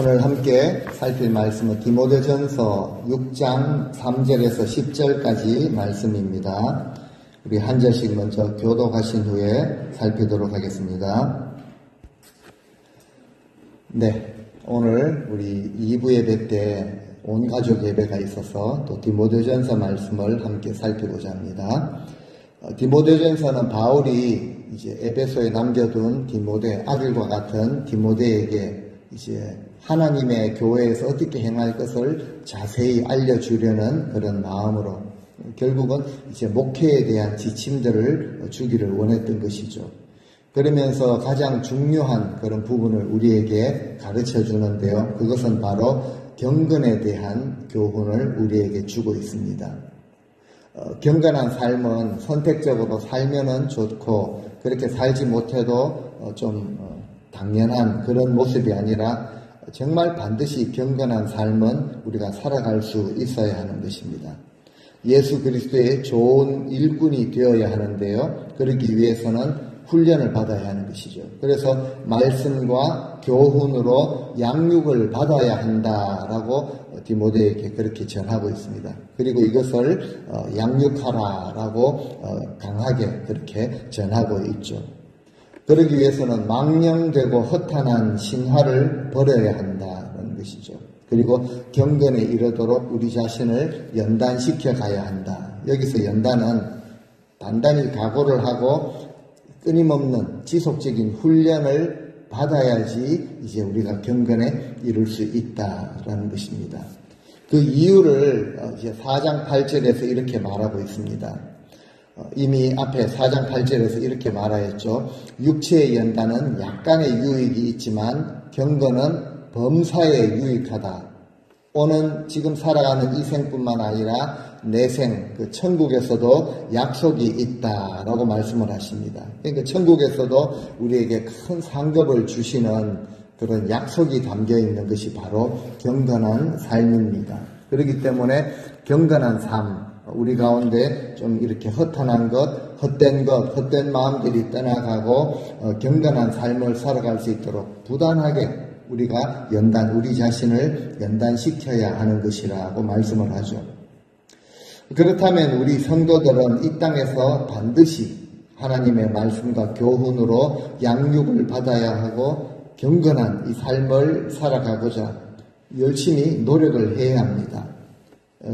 오늘 함께 살필 말씀은 디모데전서 6장 3절에서 10절까지 말씀입니다. 우리 한 절씩 먼저 교독하신 후에 살피도록 하겠습니다. 네, 오늘 우리 2부 예배 때 온 가족 예배가 있어서 또 디모데전서 말씀을 함께 살피고자 합니다. 디모데전서는 바울이 이제 에베소에 남겨둔 디모데, 아들과 같은 디모데에게 이제 하나님의 교회에서 어떻게 행할 것을 자세히 알려주려는 그런 마음으로 결국은 이제 목회에 대한 지침들을 주기를 원했던 것이죠. 그러면서 가장 중요한 그런 부분을 우리에게 가르쳐 주는데요. 그것은 바로 경건에 대한 교훈을 우리에게 주고 있습니다. 경건한 삶은 선택적으로 살면은 좋고 그렇게 살지 못해도 좀 당연한 그런 모습이 아니라 정말 반드시 경건한 삶은 우리가 살아갈 수 있어야 하는 것입니다. 예수 그리스도의 좋은 일꾼이 되어야 하는데요. 그러기 위해서는 훈련을 받아야 하는 것이죠. 그래서 말씀과 교훈으로 양육을 받아야 한다라고 디모데에게 그렇게 전하고 있습니다. 그리고 이것을 양육하라라고 강하게 그렇게 전하고 있죠. 그러기 위해서는 망령되고 허탄한 신화를 버려야 한다는 것이죠. 그리고 경건에 이르도록 우리 자신을 연단시켜 가야 한다. 여기서 연단은 단단히 각오를 하고 끊임없는 지속적인 훈련을 받아야지 이제 우리가 경건에 이룰 수 있다라는 것입니다. 그 이유를 이제 4장 8절에서 이렇게 말하고 있습니다. 이미 앞에 4장 8절에서 이렇게 말하였죠. 육체의 연단은 약간의 유익이 있지만 경건은 범사에 유익하다. 오는 지금 살아가는 이 생뿐만 아니라 내생, 그 천국에서도 약속이 있다라고 말씀을 하십니다. 그러니까 천국에서도 우리에게 큰 상급을 주시는 그런 약속이 담겨 있는 것이 바로 경건한 삶입니다. 그렇기 때문에 경건한 삶, 우리 가운데 좀 이렇게 허탄한 것, 헛된 마음들이 떠나가고 경건한 삶을 살아갈 수 있도록 부단하게 우리가 우리 자신을 연단시켜야 하는 것이라고 말씀을 하죠. 그렇다면 우리 성도들은 이 땅에서 반드시 하나님의 말씀과 교훈으로 양육을 받아야 하고 경건한 이 삶을 살아가고자 열심히 노력을 해야 합니다.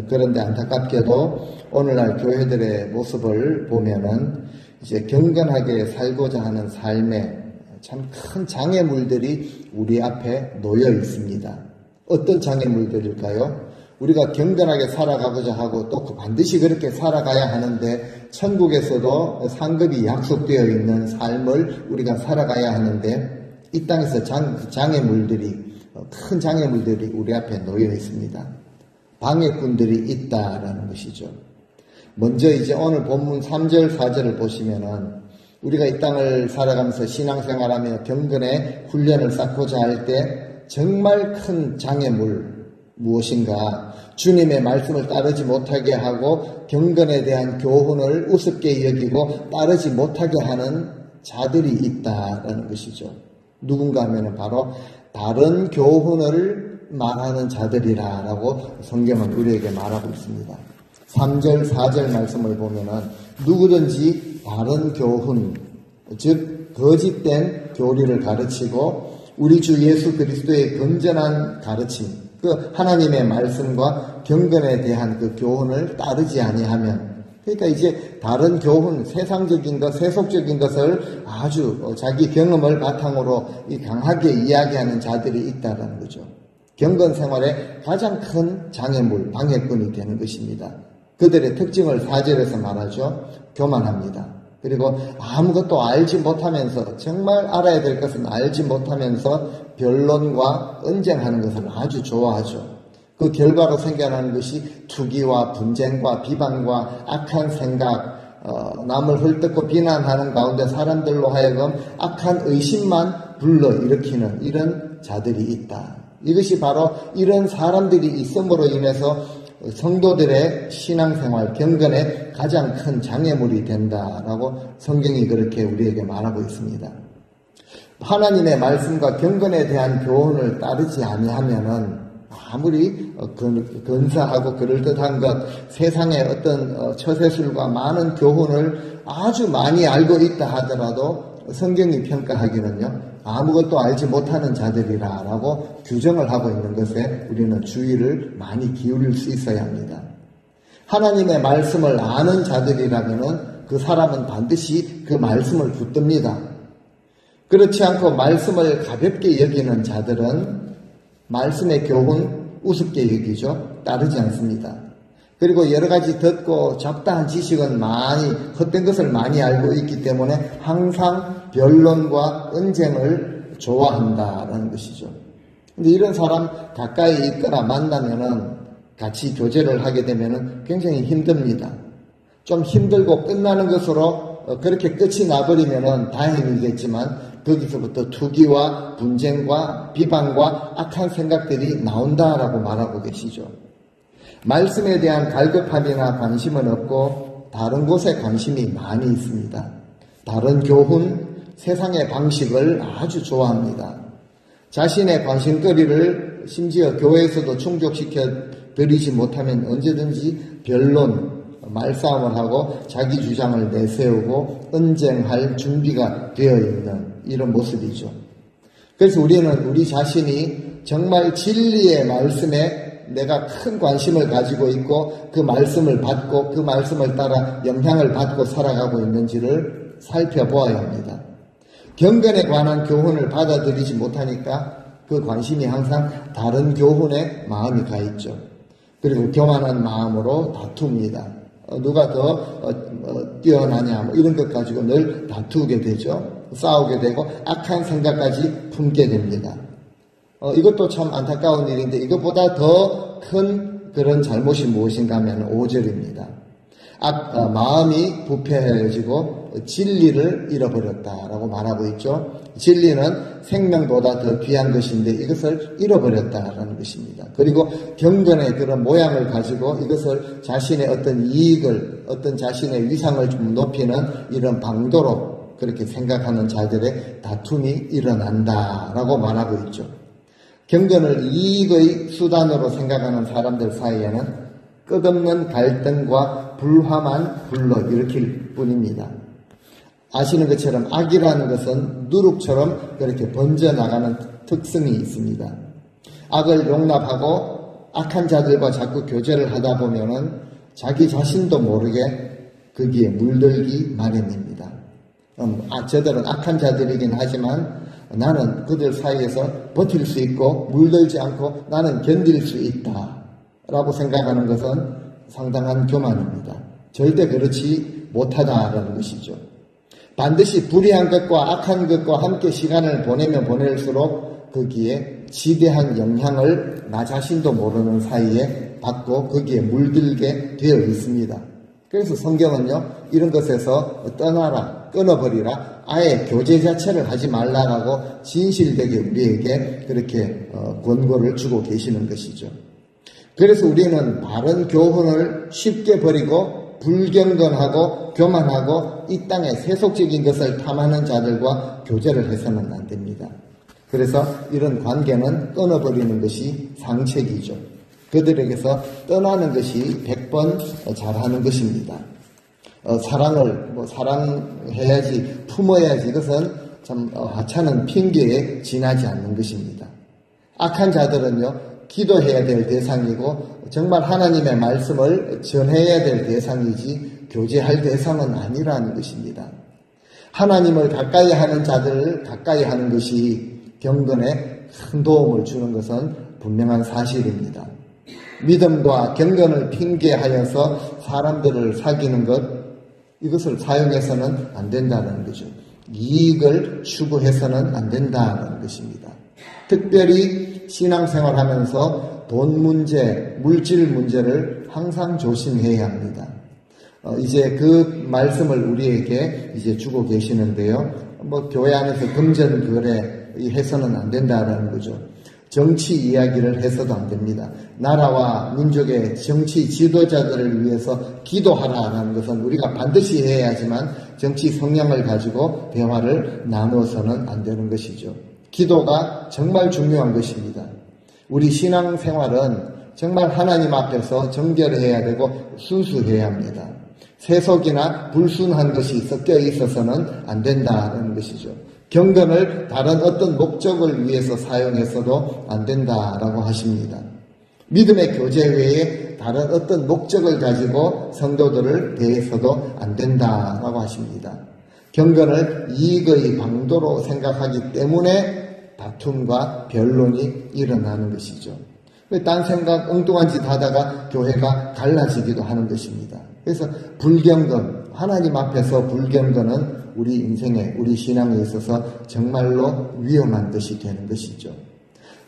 그런데 안타깝게도 오늘날 교회들의 모습을 보면은 이제 경건하게 살고자 하는 삶에 참 큰 장애물들이 우리 앞에 놓여 있습니다. 어떤 장애물들일까요? 우리가 경건하게 살아가고자 하고 또 반드시 그렇게 살아가야 하는데 천국에서도 상급이 약속되어 있는 삶을 우리가 살아가야 하는데 이 땅에서 큰 장애물들이 우리 앞에 놓여 있습니다. 방해꾼들이 있다라는 것이죠. 먼저 이제 오늘 본문 3절 4절을 보시면은 우리가 이 땅을 살아가면서 신앙생활하며 경건의 훈련을 쌓고자 할 때 정말 큰 장애물 무엇인가? 주님의 말씀을 따르지 못하게 하고 경건에 대한 교훈을 우습게 여기고 따르지 못하게 하는 자들이 있다라는 것이죠. 누군가 하면은 바로 다른 교훈을 말하는 자들이라고 성경은 우리에게 말하고 있습니다. 3절, 4절 말씀을 보면은 누구든지 다른 교훈, 즉 거짓된 교리를 가르치고 우리 주 예수 그리스도의 건전한 가르침, 그 하나님의 말씀과 경건에 대한 그 교훈을 따르지 아니하면, 그러니까 이제 다른 교훈, 세상적인 것, 세속적인 것을 아주 자기 경험을 바탕으로 강하게 이야기하는 자들이 있다는 거죠. 경건 생활의 가장 큰 장애물, 방해꾼이 되는 것입니다. 그들의 특징을 4절에서 말하죠. 교만합니다. 그리고 아무것도 알지 못하면서, 정말 알아야 될 것은 알지 못하면서 변론과 언쟁하는 것을 아주 좋아하죠. 그 결과로 생겨나는 것이 투기와 분쟁과 비방과 악한 생각, 남을 헐뜯고 비난하는 가운데 사람들로 하여금 악한 의심만 불러일으키는 이런 자들이 있다. 이것이 바로 이런 사람들이 있음으로 인해서 성도들의 신앙생활, 경건에 가장 큰 장애물이 된다라고 성경이 그렇게 우리에게 말하고 있습니다. 하나님의 말씀과 경건에 대한 교훈을 따르지 아니하면은 아무리 근사하고 그럴듯한 것, 세상의 어떤 처세술과 많은 교훈을 아주 많이 알고 있다 하더라도 성경이 평가하기는요, 아무것도 알지 못하는 자들이라고 규정을 하고 있는 것에 우리는 주의를 많이 기울일 수 있어야 합니다. 하나님의 말씀을 아는 자들이라면은 그 사람은 반드시 그 말씀을 붙듭니다. 그렇지 않고 말씀을 가볍게 여기는 자들은 말씀의 교훈 우습게 여기죠. 따르지 않습니다. 그리고 여러 가지 듣고 잡다한 지식은 많이 헛된 것을 많이 알고 있기 때문에 항상 변론과 언쟁을 좋아한다라는 것이죠. 근데 이런 사람 가까이 있거나 만나면은 같이 교제를 하게 되면은 굉장히 힘듭니다. 좀 힘들고 끝나는 것으로 그렇게 끝이 나버리면은 다행이겠지만 거기서부터 투기와 분쟁과 비방과 악한 생각들이 나온다라고 말하고 계시죠. 말씀에 대한 갈급함이나 관심은 없고 다른 곳에 관심이 많이 있습니다. 다른 교훈, 세상의 방식을 아주 좋아합니다. 자신의 관심거리를 심지어 교회에서도 충족시켜 드리지 못하면 언제든지 변론, 말싸움을 하고 자기 주장을 내세우고 언쟁할 준비가 되어 있는 이런 모습이죠. 그래서 우리는 우리 자신이 정말 진리의 말씀에 내가 큰 관심을 가지고 있고 그 말씀을 받고 그 말씀을 따라 영향을 받고 살아가고 있는지를 살펴보아야 합니다. 경건에 관한 교훈을 받아들이지 못하니까 그 관심이 항상 다른 교훈에 마음이 가 있죠. 그리고 교만한 마음으로 다툽니다. 누가 더 뛰어나냐 뭐 이런 것 가지고 늘 다투게 되죠. 싸우게 되고 악한 생각까지 품게 됩니다. 이것도 참 안타까운 일인데 이것보다 더 큰 그런 잘못이 무엇인가 하면 5절입니다. 마음이 부패해지고 진리를 잃어버렸다라고 말하고 있죠. 진리는 생명보다 더 귀한 것인데 이것을 잃어버렸다라는 것입니다. 그리고 경건의 그런 모양을 가지고 이것을 자신의 어떤 이익을, 어떤 자신의 위상을 좀 높이는 이런 방도로 그렇게 생각하는 자들의 다툼이 일어난다라고 말하고 있죠. 경건을 이익의 수단으로 생각하는 사람들 사이에는 끝없는 갈등과 불화만 불러일으킬 뿐입니다. 아시는 것처럼 악이라는 것은 누룩처럼 그렇게 번져나가는 특성이 있습니다. 악을 용납하고 악한 자들과 자꾸 교제를 하다 보면은 자기 자신도 모르게 거기에 물들기 마련입니다. 저들은 악한 자들이긴 하지만 나는 그들 사이에서 버틸 수 있고 물들지 않고 나는 견딜 수 있다 라고 생각하는 것은 상당한 교만입니다. 절대 그렇지 못하다라는 것이죠. 반드시 불의한 것과 악한 것과 함께 시간을 보내면 보낼수록 거기에 지대한 영향을 나 자신도 모르는 사이에 받고 거기에 물들게 되어 있습니다. 그래서 성경은요, 이런 것에서 떠나라, 끊어버리라, 아예 교제 자체를 하지 말라라고 진실되게 우리에게 그렇게 권고를 주고 계시는 것이죠. 그래서 우리는 바른 교훈을 쉽게 버리고 불경건하고 교만하고 이 땅의 세속적인 것을 탐하는 자들과 교제를 해서는 안 됩니다. 그래서 이런 관계는 끊어버리는 것이 상책이죠. 그들에게서 떠나는 것이 100번 잘하는 것입니다. 사랑해야지, 품어야지, 이것은 참 하찮은 핑계에 지나지 않는 것입니다. 악한 자들은요, 기도해야 될 대상이고 정말 하나님의 말씀을 전해야 될 대상이지 교제할 대상은 아니라는 것입니다. 하나님을 가까이 하는 자들을 가까이 하는 것이 경건에 큰 도움을 주는 것은 분명한 사실입니다. 믿음과 경건을 핑계하여서 사람들을 사귀는 것, 이것을 사용해서는 안 된다는 거죠. 이익을 추구해서는 안 된다는 것입니다. 특별히 신앙생활 하면서 돈 문제, 물질 문제를 항상 조심해야 합니다. 이제 그 말씀을 우리에게 이제 주고 계시는데요. 교회 안에서 금전 거래 해서는 안 된다는 거죠. 정치 이야기를 해서도 안 됩니다. 나라와 민족의 정치 지도자들을 위해서 기도하라는 것은 우리가 반드시 해야 하지만 정치 성향을 가지고 대화를 나누어서는 안 되는 것이죠. 기도가 정말 중요한 것입니다. 우리 신앙생활은 정말 하나님 앞에서 정결해야 되고 순수해야 합니다. 세속이나 불순한 것이 섞여 있어서는 안 된다는 것이죠. 경건을 다른 어떤 목적을 위해서 사용해서도 안 된다라고 하십니다. 믿음의 교제 외에 다른 어떤 목적을 가지고 성도들을 대해서도 안 된다라고 하십니다. 경건을 이익의 방도로 생각하기 때문에 다툼과 변론이 일어나는 것이죠. 딴 생각 엉뚱한 짓 하다가 교회가 갈라지기도 하는 것입니다. 그래서 불경건, 하나님 앞에서 불경건은 우리 인생에, 우리 신앙에 있어서 정말로 위험한 것이 되는 것이죠.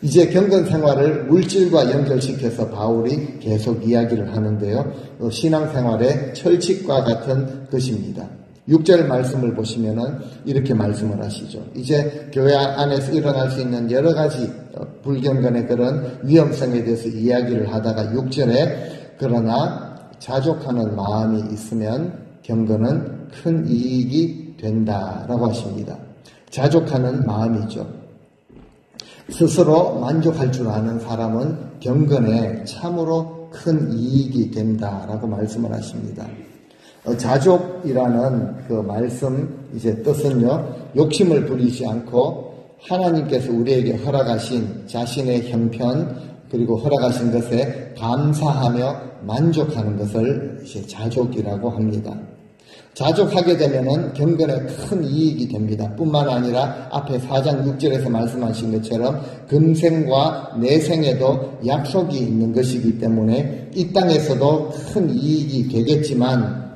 이제 경건 생활을 물질과 연결시켜서 바울이 계속 이야기를 하는데요. 신앙생활의 철칙과 같은 것입니다. 6절 말씀을 보시면은 이렇게 말씀을 하시죠. 이제 교회 안에서 일어날 수 있는 여러 가지 불경건의 그런 위험성에 대해서 이야기를 하다가 6절에 그러나 자족하는 마음이 있으면 경건은 큰 이익이 된다라고 하십니다. 자족하는 마음이죠. 스스로 만족할 줄 아는 사람은 경건에 참으로 큰 이익이 된다라고 말씀을 하십니다. 자족이라는 그 말씀 이제 뜻은요, 욕심을 부리지 않고 하나님께서 우리에게 허락하신 자신의 형편 그리고 허락하신 것에 감사하며 만족하는 것을 이제 자족이라고 합니다. 자족하게 되면은 경건에 큰 이익이 됩니다. 뿐만 아니라 앞에 4장 6절에서 말씀하신 것처럼 금생과 내생에도 약속이 있는 것이기 때문에 이 땅에서도 큰 이익이 되겠지만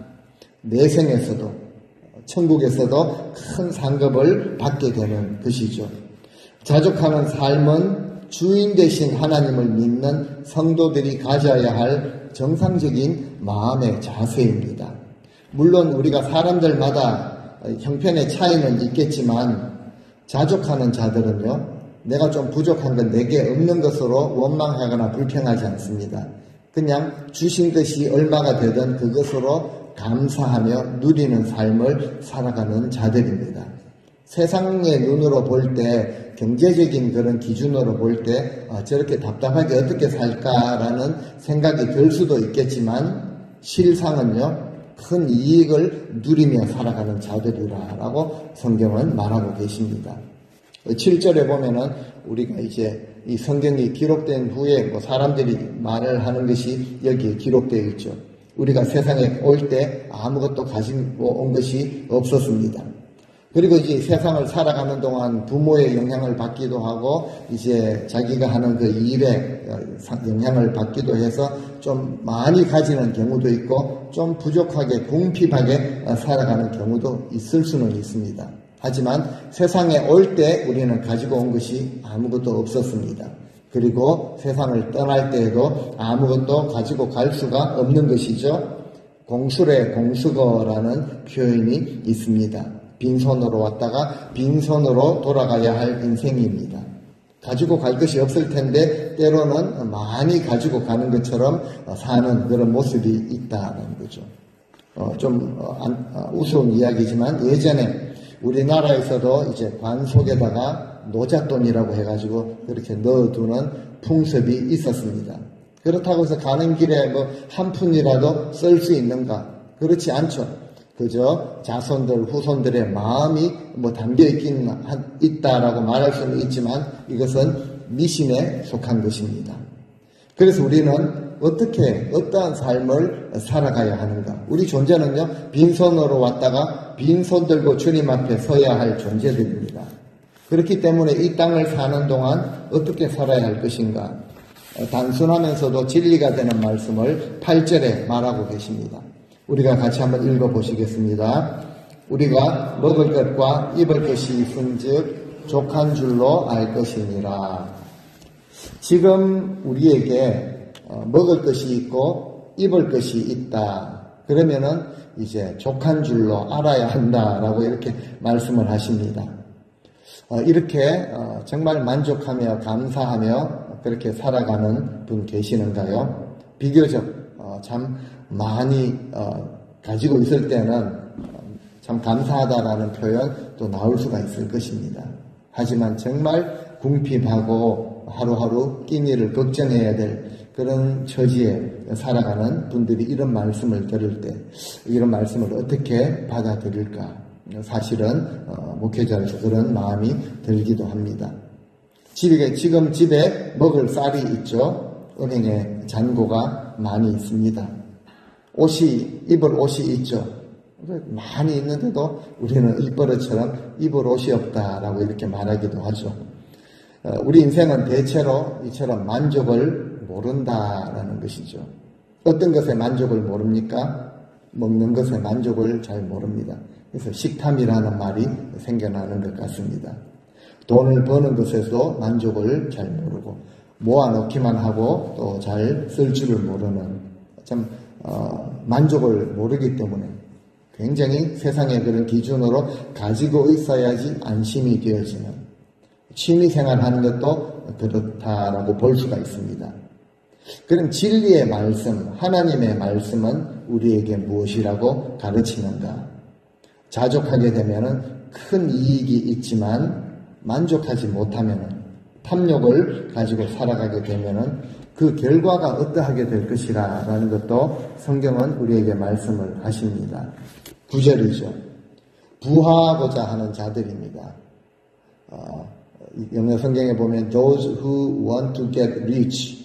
내생에서도 천국에서도 큰 상급을 받게 되는 것이죠. 자족하는 삶은 주인 되신 하나님을 믿는 성도들이 가져야 할 정상적인 마음의 자세입니다. 물론 우리가 사람들마다 형편의 차이는 있겠지만 자족하는 자들은요, 내가 좀 부족한 건 내게 없는 것으로 원망하거나 불평하지 않습니다. 그냥 주신 것이 얼마가 되든 그것으로 감사하며 누리는 삶을 살아가는 자들입니다. 세상의 눈으로 볼 때, 경제적인 그런 기준으로 볼 때 저렇게 답답하게 어떻게 살까라는 생각이 들 수도 있겠지만 실상은요, 큰 이익을 누리며 살아가는 자들이라고 성경은 말하고 계십니다. 7절에 보면은 우리가 이제 이 성경이 기록된 후에 사람들이 말을 하는 것이 여기에 기록되어 있죠. 우리가 세상에 올 때 아무것도 가지고 온 것이 없었습니다. 그리고 이제 세상을 살아가는 동안 부모의 영향을 받기도 하고 이제 자기가 하는 그 일에 영향을 받기도 해서 좀 많이 가지는 경우도 있고 좀 부족하게 궁핍하게 살아가는 경우도 있을 수는 있습니다. 하지만 세상에 올 때 우리는 가지고 온 것이 아무것도 없었습니다. 그리고 세상을 떠날 때에도 아무것도 가지고 갈 수가 없는 것이죠. 공수래 공수거라는 표현이 있습니다. 빈손으로 왔다가 빈손으로 돌아가야 할 인생입니다. 가지고 갈 것이 없을 텐데 때로는 많이 가지고 가는 것처럼 사는 그런 모습이 있다는 거죠. 우스운 이야기지만 예전에 우리나라에서도 이제 관 속에다가 노잣돈이라고 해가지고 그렇게 넣어두는 풍습이 있었습니다. 그렇다고 해서 가는 길에 한 푼이라도 쓸 수 있는가? 그렇지 않죠. 그저 자손들, 후손들의 마음이 담겨 있다라고 말할 수는 있지만 이것은 미신에 속한 것입니다. 그래서 우리는 어떠한 삶을 살아가야 하는가? 우리 존재는요, 빈손으로 왔다가 빈손 들고 주님 앞에 서야 할 존재들입니다. 그렇기 때문에 이 땅을 사는 동안 어떻게 살아야 할 것인가? 단순하면서도 진리가 되는 말씀을 8절에 말하고 계십니다. 우리가 같이 한번 읽어보시겠습니다. 우리가 먹을 것과 입을 것이 있은즉 족한 줄로 알 것이니라. 지금 우리에게 먹을 것이 있고 입을 것이 있다. 그러면은 이제 족한 줄로 알아야 한다라고 이렇게 말씀을 하십니다. 이렇게 정말 만족하며 감사하며 그렇게 살아가는 분 계시는가요? 비교적 참 많이 가지고 있을 때는 참 감사하다라는 표현 또 나올 수가 있을 것입니다. 하지만 정말 궁핍하고 하루하루 끼니를 걱정해야 될 그런 처지에 살아가는 분들이 이런 말씀을 들을 때 이런 말씀을 어떻게 받아들일까? 사실은 목회자로서 그런 마음이 들기도 합니다. 지금 집에 먹을 쌀이 있죠. 은행에 잔고가 많이 있습니다. 입을 옷이 있죠. 많이 있는데도 우리는 입버릇처럼 입을 옷이 없다라고 이렇게 말하기도 하죠. 우리 인생은 대체로 이처럼 만족을 모른다라는 것이죠. 어떤 것에 만족을 모릅니까? 먹는 것에 만족을 잘 모릅니다. 그래서 식탐이라는 말이 생겨나는 것 같습니다. 돈을 버는 것에도 만족을 잘 모르고 모아놓기만 하고 또 잘 쓸 줄을 모르는 참 만족을 모르기 때문에 굉장히 세상의 그런 기준으로 가지고 있어야지 안심이 되어지는 취미생활하는 것도 그렇다라고 볼 수가 있습니다. 그럼 진리의 말씀, 하나님의 말씀은 우리에게 무엇이라고 가르치는가? 자족하게 되면은 큰 이익이 있지만 만족하지 못하면은 탐욕을 가지고 살아가게 되면은 그 결과가 어떠하게 될 것이라는 것도 성경은 우리에게 말씀을 하십니다. 9절이죠. 부하고자 하는 자들입니다. 영어 성경에 보면 those who want to get rich,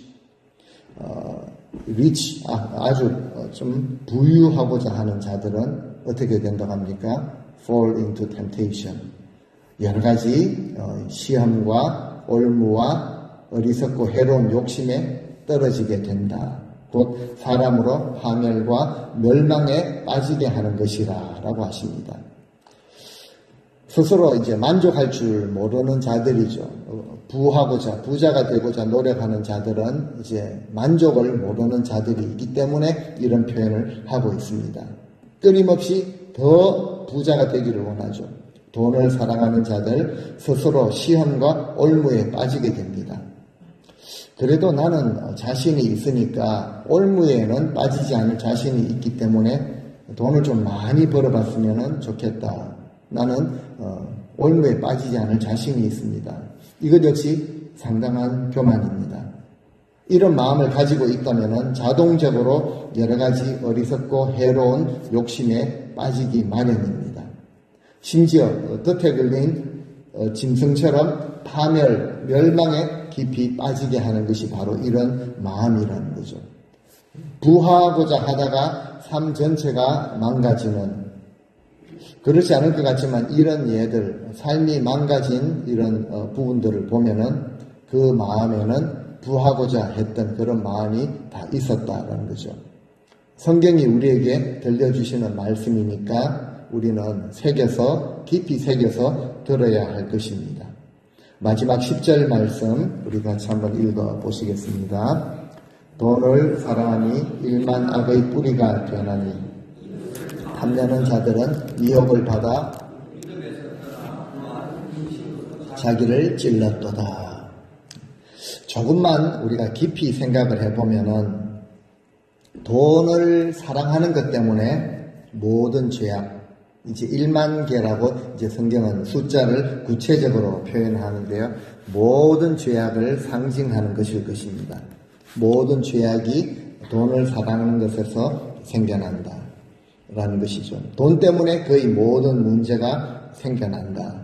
아주 좀 부유하고자 하는 자들은 어떻게 된다고 합니까? fall into temptation. 여러 가지 시험과 올무와 어리석고 해로운 욕심에 떨어지게 된다. 곧 사람으로 파멸과 멸망에 빠지게 하는 것이라 라고 하십니다. 스스로 이제 만족할 줄 모르는 자들이죠. 부자가 되고자 노력하는 자들은 이제 만족을 모르는 자들이 있기 때문에 이런 표현을 하고 있습니다. 끊임없이 더 부자가 되기를 원하죠. 돈을 사랑하는 자들 스스로 시험과 올무에 빠지게 됩니다. 그래도 나는 자신이 있으니까 올무에는 빠지지 않을 자신이 있기 때문에 돈을 좀 많이 벌어봤으면 좋겠다. 나는 올무에 빠지지 않을 자신이 있습니다. 이것 역시 상당한 교만입니다. 이런 마음을 가지고 있다면 자동적으로 여러 가지 어리석고 해로운 욕심에 빠지기 마련입니다. 심지어 덫에 걸린 짐승처럼 파멸, 멸망에 깊이 빠지게 하는 것이 바로 이런 마음이라는 거죠. 부하고자 하다가 삶 전체가 망가지는, 그렇지 않을 것 같지만 이런 예들, 삶이 망가진 이런 부분들을 보면은 그 마음에는 부하고자 했던 그런 마음이 다 있었다라는 거죠. 성경이 우리에게 들려주시는 말씀이니까 우리는 깊이 새겨서 들어야 할 것입니다. 마지막 10절 말씀 우리 같이 한번 읽어보시겠습니다. 돈을 사랑하니 일만 악의 뿌리가 되나니 탐내는 자들은 미혹을 받아 자기를 찔렀도다. 조금만 우리가 깊이 생각을 해보면은 돈을 사랑하는 것 때문에 모든 죄악, 이제 1만 개라고 이제 성경은 숫자를 구체적으로 표현하는데요. 모든 죄악을 상징하는 것일 것입니다. 모든 죄악이 돈을 사랑하는 것에서 생겨난다 라는 것이죠. 돈 때문에 거의 모든 문제가 생겨난다.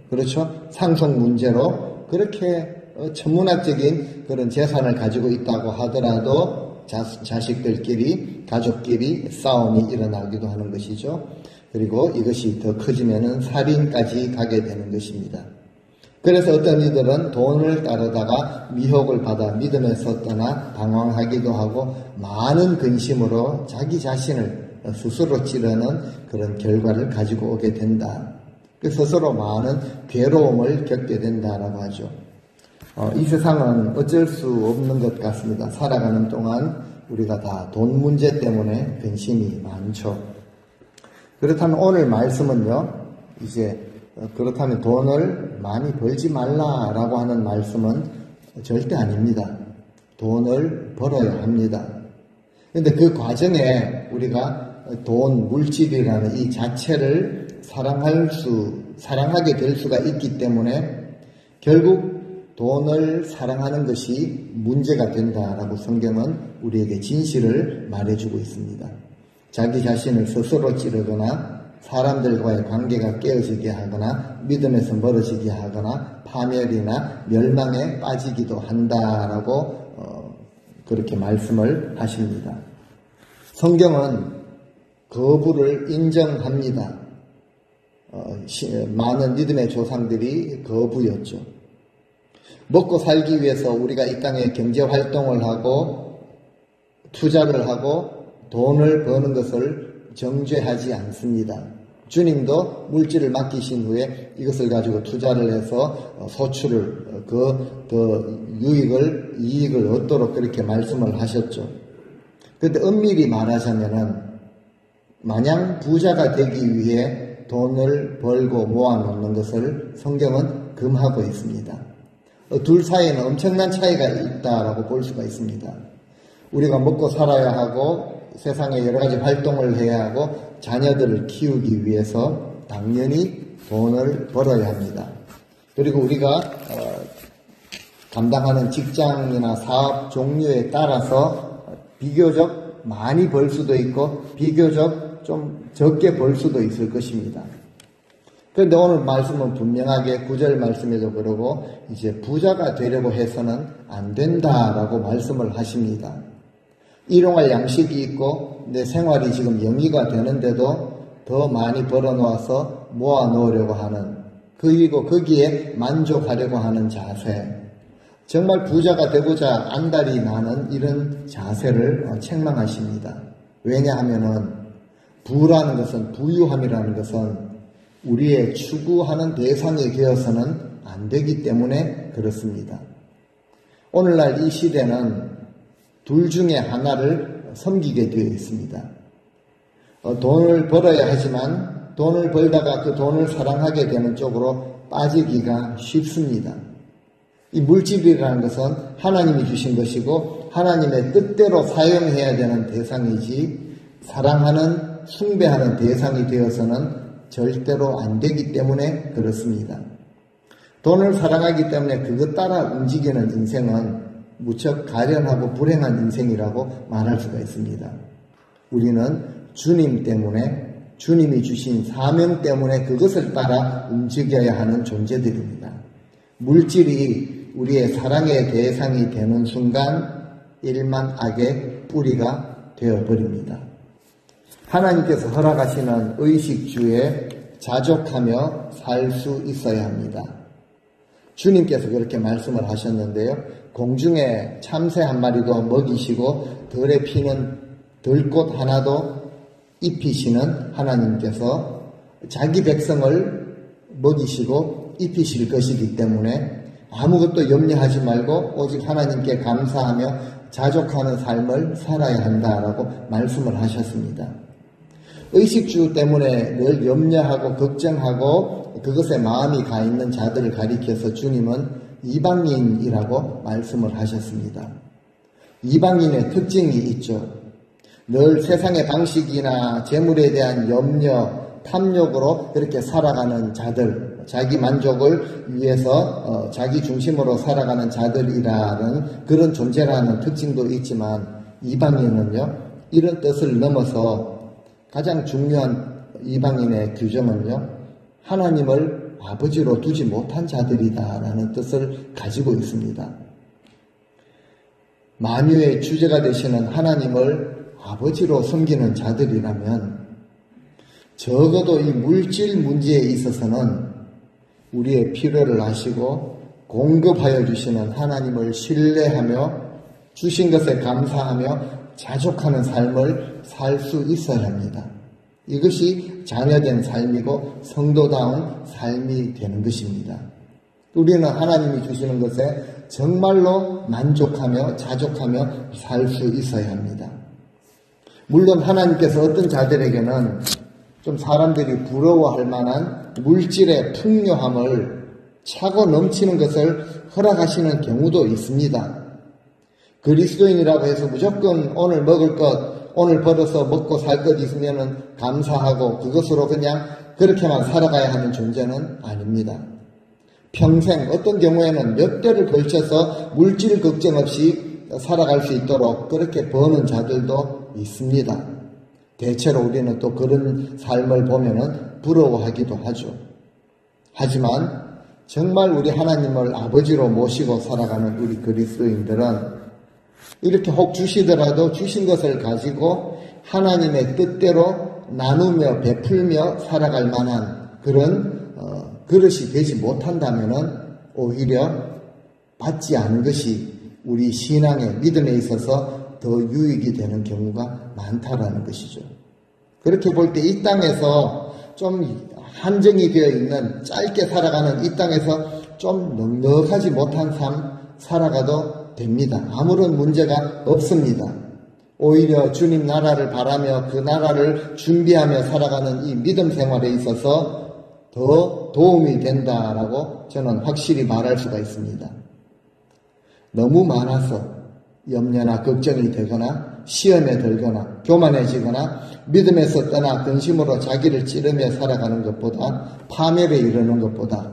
그렇죠? 상속 문제로 그렇게 천문학적인 그런 재산을 가지고 있다고 하더라도 자식들끼리, 가족끼리 싸움이 일어나기도 하는 것이죠. 그리고 이것이 더 커지면은 살인까지 가게 되는 것입니다. 그래서 어떤 이들은 돈을 따르다가 미혹을 받아 믿음에서 떠나 방황하기도 하고 많은 근심으로 자기 자신을 스스로 찌르는 그런 결과를 가지고 오게 된다. 스스로 많은 괴로움을 겪게 된다라고 하죠. 이 세상은 어쩔 수 없는 것 같습니다. 살아가는 동안 우리가 다 돈 문제 때문에 근심이 많죠. 그렇다면 오늘 말씀은요, 이제 그렇다면 돈을 많이 벌지 말라라고 하는 말씀은 절대 아닙니다. 돈을 벌어야 합니다. 그런데 그 과정에 우리가 돈, 물질이라는 이 자체를 사랑하게 될 수가 있기 때문에 결국 돈을 사랑하는 것이 문제가 된다라고 성경은 우리에게 진실을 말해주고 있습니다. 자기 자신을 스스로 찌르거나 사람들과의 관계가 깨어지게 하거나 믿음에서 멀어지게 하거나 파멸이나 멸망에 빠지기도 한다라고 그렇게 말씀을 하십니다. 성경은 거부를 인정합니다. 많은 믿음의 조상들이 거부였죠. 먹고 살기 위해서 우리가 이 땅에 경제활동을 하고 투자를 하고 돈을 버는 것을 정죄하지 않습니다. 주님도 물질을 맡기신 후에 이것을 가지고 투자를 해서 소출을 이익을 얻도록 그렇게 말씀을 하셨죠. 그런데 엄밀히 말하자면은 마냥 부자가 되기 위해 돈을 벌고 모아놓는 것을 성경은 금하고 있습니다. 둘 사이에는 엄청난 차이가 있다라고 볼 수가 있습니다. 우리가 먹고 살아야 하고 세상에 여러 가지 활동을 해야 하고 자녀들을 키우기 위해서 당연히 돈을 벌어야 합니다. 그리고 우리가 감당하는 직장이나 사업 종류에 따라서 비교적 많이 벌 수도 있고 비교적 좀 적게 벌 수도 있을 것입니다. 그런데 오늘 말씀은 분명하게 9절 말씀에도 그러고 이제 부자가 되려고 해서는 안 된다라고 말씀을 하십니다. 일용할 양식이 있고 내 생활이 지금 영위가 되는데도 더 많이 벌어놓아서 모아놓으려고 하는, 그리고 거기에 만족하려고 하는 자세, 정말 부자가 되고자 안달이 나는 이런 자세를 책망하십니다. 왜냐하면은 부라는 것은, 부유함이라는 것은 우리의 추구하는 대상이 되어서는 안 되기 때문에 그렇습니다. 오늘날 이 시대는 둘 중에 하나를 섬기게 되어 있습니다. 돈을 벌어야 하지만 돈을 벌다가 그 돈을 사랑하게 되는 쪽으로 빠지기가 쉽습니다. 이 물질이라는 것은 하나님이 주신 것이고 하나님의 뜻대로 사용해야 되는 대상이지 사랑하는, 숭배하는 대상이 되어서는 절대로 안 되기 때문에 그렇습니다. 돈을 사랑하기 때문에 그것 따라 움직이는 인생은 무척 가련하고 불행한 인생이라고 말할 수가 있습니다. 우리는 주님 때문에, 주님이 주신 사명 때문에 그것을 따라 움직여야 하는 존재들입니다. 물질이 우리의 사랑의 대상이 되는 순간 일만 악의 뿌리가 되어버립니다. 하나님께서 허락하시는 의식주에 자족하며 살 수 있어야 합니다. 주님께서 그렇게 말씀을 하셨는데요. 공중에 참새 한 마리도 먹이시고 들에 피는 들꽃 하나도 입히시는 하나님께서 자기 백성을 먹이시고 입히실 것이기 때문에 아무것도 염려하지 말고 오직 하나님께 감사하며 자족하는 삶을 살아야 한다라고 말씀을 하셨습니다. 의식주 때문에 늘 염려하고 걱정하고 그것에 마음이 가 있는 자들을 가리켜서 주님은 이방인이라고 말씀을 하셨습니다. 이방인의 특징이 있죠. 늘 세상의 방식이나 재물에 대한 염려, 탐욕으로 그렇게 살아가는 자들, 자기 만족을 위해서 자기 중심으로 살아가는 자들이라는 그런 존재라는 특징도 있지만 이방인은요, 이런 뜻을 넘어서 가장 중요한 이방인의 규정은요, 하나님을 아버지로 두지 못한 자들이다라는 뜻을 가지고 있습니다. 만유의 주제가 되시는 하나님을 아버지로 섬기는 자들이라면 적어도 이 물질 문제에 있어서는 우리의 필요를 아시고 공급하여 주시는 하나님을 신뢰하며 주신 것에 감사하며 자족하는 삶을 살 수 있어야 합니다. 이것이 자녀된 삶이고 성도다운 삶이 되는 것입니다. 우리는 하나님이 주시는 것에 정말로 만족하며 자족하며 살 수 있어야 합니다. 물론 하나님께서 어떤 자들에게는 좀 사람들이 부러워할 만한 물질의 풍요함을 차고 넘치는 것을 허락하시는 경우도 있습니다. 그리스도인이라고 해서 무조건 오늘 먹을 것, 오늘 벌어서 먹고 살 것 있으면 감사하고 그것으로 그냥 그렇게만 살아가야 하는 존재는 아닙니다. 평생 어떤 경우에는 몇 대를 걸쳐서 물질 걱정 없이 살아갈 수 있도록 그렇게 버는 자들도 있습니다. 대체로 우리는 또 그런 삶을 보면은 부러워하기도 하죠. 하지만 정말 우리 하나님을 아버지로 모시고 살아가는 우리 그리스도인들은 이렇게 혹 주시더라도 주신 것을 가지고 하나님의 뜻대로 나누며 베풀며 살아갈 만한 그런 그릇이 되지 못한다면은 오히려 받지 않은 것이 우리 신앙의 믿음에 있어서 더 유익이 되는 경우가 많다라는 것이죠. 그렇게 볼 때 이 땅에서 좀 한정이 되어 있는 짧게 살아가는 이 땅에서 좀 넉넉하지 못한 삶 살아가도 됩니다. 아무런 문제가 없습니다. 오히려 주님 나라를 바라며 그 나라를 준비하며 살아가는 이 믿음 생활에 있어서 더 도움이 된다라고 저는 확실히 말할 수가 있습니다. 너무 많아서 염려나 걱정이 되거나 시험에 들거나 교만해지거나 믿음에서 떠나 근심으로 자기를 찌르며 살아가는 것보다 파멸에 이르는 것보다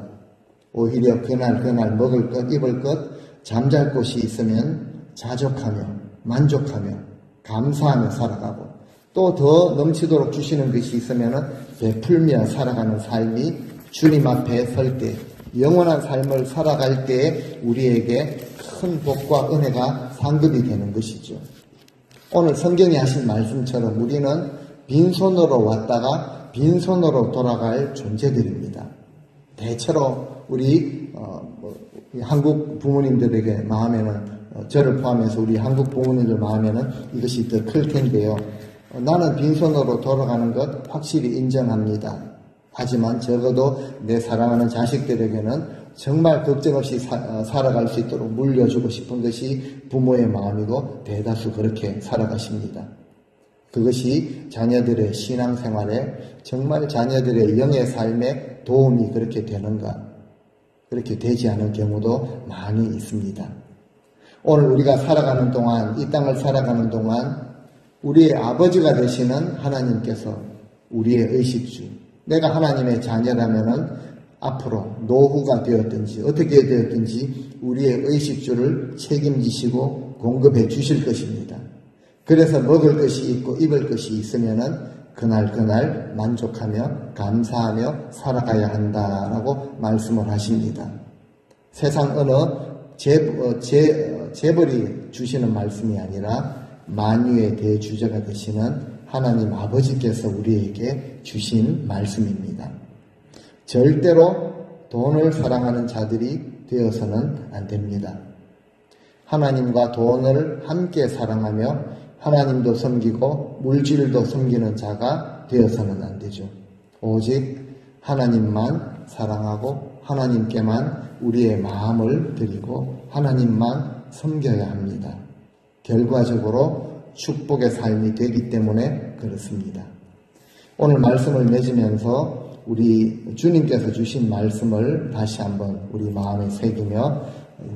오히려 그날 먹을 것 입을 것 잠잘 곳이 있으면 자족하며 만족하며 감사하며 살아가고 또 더 넘치도록 주시는 것이 있으면 베풀며 살아가는 삶이 주님 앞에 설 때 영원한 삶을 살아갈 때 우리에게 큰 복과 은혜가 상급이 되는 것이죠. 오늘 성경이 하신 말씀처럼 우리는 빈손으로 왔다가 빈손으로 돌아갈 존재들입니다. 대체로 우리 한국 부모님들에게 마음에는 저를 포함해서 우리 한국 부모님들 마음에는 이것이 더 클 텐데요. 나는 빈손으로 돌아가는 것 확실히 인정합니다. 하지만 적어도 내 사랑하는 자식들에게는 정말 걱정 없이 살아갈 수 있도록 물려주고 싶은 것이 부모의 마음이고 대다수 그렇게 살아가십니다. 그것이 자녀들의 신앙생활에 정말 자녀들의 영의 삶에 도움이 그렇게 되는가? 그렇게 되지 않은 경우도 많이 있습니다. 오늘 우리가 살아가는 동안, 이 땅을 살아가는 동안 우리의 아버지가 되시는 하나님께서 우리의 의식주, 내가 하나님의 자녀라면은 앞으로 노후가 되었든지 어떻게 되었든지 우리의 의식주를 책임지시고 공급해 주실 것입니다. 그래서 먹을 것이 있고 입을 것이 있으면은 그날 만족하며 감사하며 살아가야 한다라고 말씀을 하십니다. 세상 어느 재벌이 주시는 말씀이 아니라 만유의 대주자가 되시는 하나님 아버지께서 우리에게 주신 말씀입니다. 절대로 돈을 사랑하는 자들이 되어서는 안 됩니다. 하나님과 돈을 함께 사랑하며 하나님도 섬기고 물질도 섬기는 자가 되어서는 안 되죠. 오직 하나님만 사랑하고 하나님께만 우리의 마음을 드리고 하나님만 섬겨야 합니다. 결과적으로 축복의 삶이 되기 때문에 그렇습니다. 오늘 말씀을 맺으면서 우리 주님께서 주신 말씀을 다시 한번 우리 마음에 새기며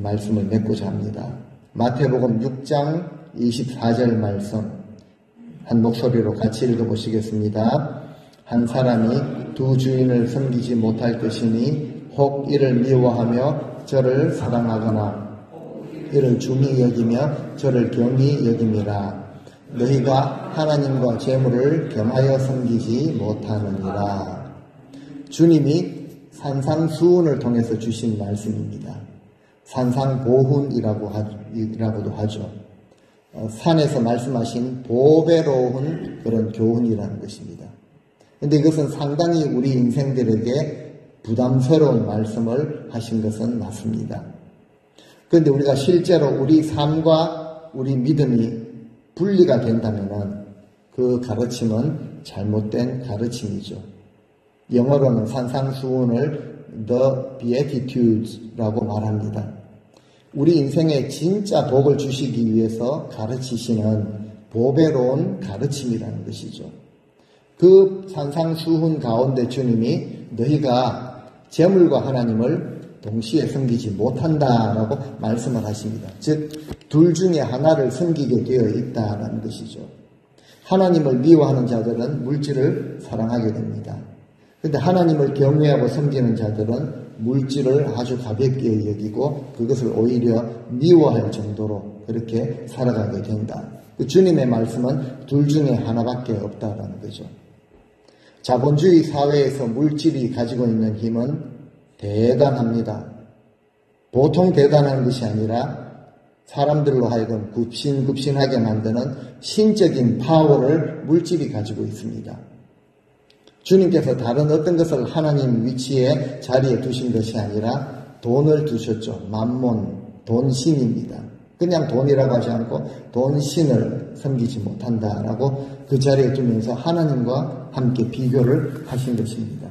말씀을 맺고자 합니다. 마태복음 6장 24절 말씀 한 목소리로 같이 읽어보시겠습니다. 한 사람이 두 주인을 섬기지 못할 것이니 혹 이를 미워하며 저를 사랑하거나 이를 중히 여기며 저를 경히 여김이라. 너희가 하나님과 재물을 겸하여 섬기지 못하느니라. 주님이 산상수훈을 통해서 주신 말씀입니다. 산상보훈이라고도 하죠. 산에서 말씀하신 보배로운 그런 교훈이라는 것입니다. 그런데 이것은 상당히 우리 인생들에게 부담스러운 말씀을 하신 것은 맞습니다. 그런데 우리가 실제로 우리 삶과 우리 믿음이 분리가 된다면 그 가르침은 잘못된 가르침이죠. 영어로는 산상수훈을 The Beatitudes라고 말합니다. 우리 인생에 진짜 복을 주시기 위해서 가르치시는 보배로운 가르침이라는 것이죠. 그 산상수훈 가운데 주님이 너희가 재물과 하나님을 동시에 섬기지 못한다라고 말씀을 하십니다. 즉, 둘 중에 하나를 섬기게 되어 있다라는 것이죠. 하나님을 미워하는 자들은 물질을 사랑하게 됩니다. 그런데 하나님을 경외하고 섬기는 자들은 물질을 아주 가볍게 여기고 그것을 오히려 미워할 정도로 그렇게 살아가게 된다. 그 주님의 말씀은 둘 중에 하나밖에 없다라는 거죠. 자본주의 사회에서 물질이 가지고 있는 힘은 대단합니다. 보통 대단한 것이 아니라 사람들로 하여금 굽신굽신하게 만드는 신적인 파워를 물질이 가지고 있습니다. 주님께서 다른 어떤 것을 하나님 위치에 자리에 두신 것이 아니라 돈을 두셨죠. 만몬, 돈신입니다. 그냥 돈이라고 하지 않고 돈신을 섬기지 못한다라고 그 자리에 두면서 하나님과 함께 비교를 하신 것입니다.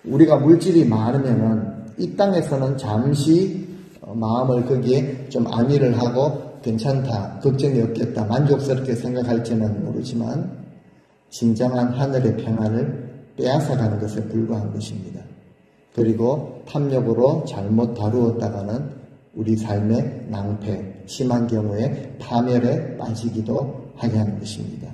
우리가 물질이 많으면은 이 땅에서는 잠시 마음을 거기에 좀 안위를 하고 괜찮다, 걱정이 없겠다, 만족스럽게 생각할지는 모르지만 진정한 하늘의 평안을 빼앗아가는 것에 불과한 것입니다. 그리고 탐욕으로 잘못 다루었다가는 우리 삶의 낭패, 심한 경우에 파멸에 빠지기도 하게 하는 것입니다.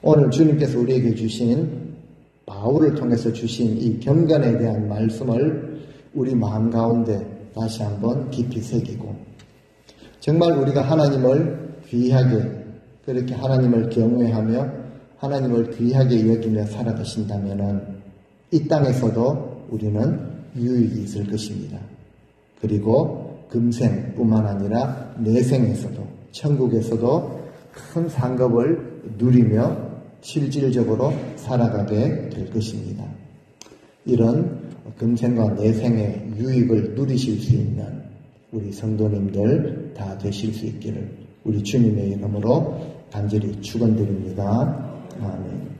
오늘 주님께서 우리에게 주신 바울을 통해서 주신 이 경건에 대한 말씀을 우리 마음 가운데 다시 한번 깊이 새기고 정말 우리가 하나님을 귀하게 그렇게 하나님을 경외하며 하나님을 귀하게 여기며 살아가신다면은 이 땅에서도 우리는 유익이 있을 것입니다. 그리고 금생뿐만 아니라 내생에서도 천국에서도 큰 상급을 누리며 실질적으로 살아가게 될 것입니다. 이런 금생과 내생의 유익을 누리실 수 있는 우리 성도님들 다 되실 수 있기를 우리 주님의 이름으로 간절히 축원드립니다. 아멘.